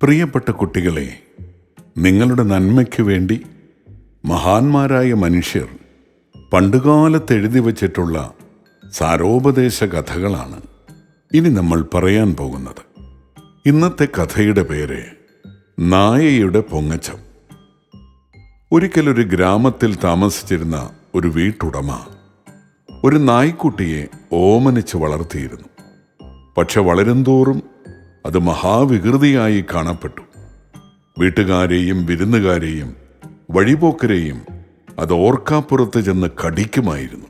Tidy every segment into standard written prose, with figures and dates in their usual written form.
പ്രിയപ്പെട്ട കുട്ടികളെ, നിങ്ങളുടെ നന്മയ്ക്ക് വേണ്ടി മഹാന്മാരായ മനുഷ്യർ പണ്ടുകാലത്ത് എഴുതി വച്ചിട്ടുള്ള സാരോപദേശ കഥകളാണ് ഇനി നമ്മൾ പറയാൻ പോകുന്നത്. ഇന്നത്തെ കഥയുടെ പേര് നായയുടെ പൊങ്ങച്ചം. ഒരിക്കലൊരു ഗ്രാമത്തിൽ താമസിച്ചിരുന്ന ഒരു വീട്ടുടമ ഒരു നായ്ക്കുട്ടിയെ ഓമനിച്ച് വളർത്തിയിരുന്നു. പക്ഷെ വളരുംതോറും അത് മഹാവികൃതിയായി കാണപ്പെട്ടു. വീട്ടുകാരെയും വിരുന്നുകാരെയും വഴിപോക്കരെയും അത് ഓർക്കാപ്പുറത്ത് ചെന്ന് കടിക്കുമായിരുന്നു.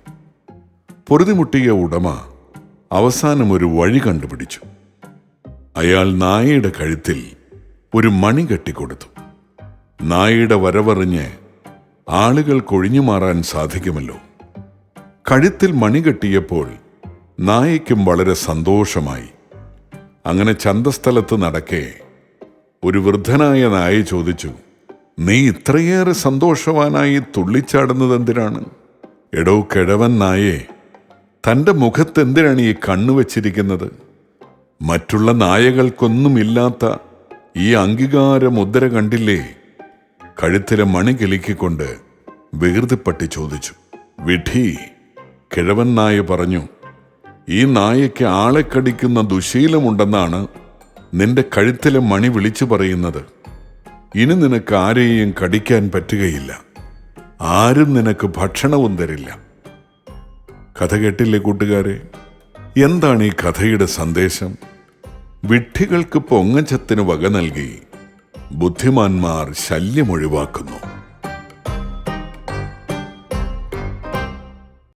പൊറുതിമുട്ടിയ ഉടമ അവസാനം ഒരു വഴി കണ്ടുപിടിച്ചു. അയാൾ നായയുടെ കഴുത്തിൽ ഒരു മണി കെട്ടിക്കൊടുത്തു. നായയുടെ വരവറിഞ്ഞ് ആളുകൾ കൊഴിഞ്ഞു മാറാൻ സാധിക്കുമല്ലോ. കഴുത്തിൽ മണി കെട്ടിയപ്പോൾ നായയ്ക്കും വളരെ സന്തോഷമായി. അങ്ങനെ ചന്തസ്ഥലത്ത് നടക്കെ ഒരു വൃദ്ധനായ നായ ചോദിച്ചു, "നീ ഇത്രയേറെ സന്തോഷവാനായി തുള്ളിച്ചാടുന്നത് എന്തിനാണ്?" "എടോ കിഴവൻ നായേ, തൻ്റെ മുഖത്ത് എന്തിനാണ് ഈ കണ്ണു വച്ചിരിക്കുന്നത്? മറ്റുള്ള നായകൾക്കൊന്നുമില്ലാത്ത ഈ അംഗീകാര മുദ്ര കണ്ടില്ലേ?" കഴുത്തിലെ മണി കിലുക്കിക്കൊണ്ട് വികൃതിപ്പട്ടി ചോദിച്ചു. "വിഡി," കിഴവൻ നായ പറഞ്ഞു, "ഈ നായയ്ക്ക് ആളെ കടിക്കുന്ന ദുശീലമുണ്ടെന്നാണ് നിന്റെ കഴുത്തിലെ മണി വിളിച്ചു പറയുന്നത്. ഇനി നിനക്ക് ആരെയും കടിക്കാൻ പറ്റുകയില്ല. ആരും നിനക്ക് ഭക്ഷണവും തരില്ല." കഥ കേട്ടില്ലേ കൂട്ടുകാരെ? എന്താണ് ഈ കഥയുടെ സന്ദേശം? വിഡ്ഢികൾക്ക് പൊങ്ങച്ചത്തിന് വക നൽകി ബുദ്ധിമാന്മാർ ശല്യമൊഴിവാക്കുന്നു.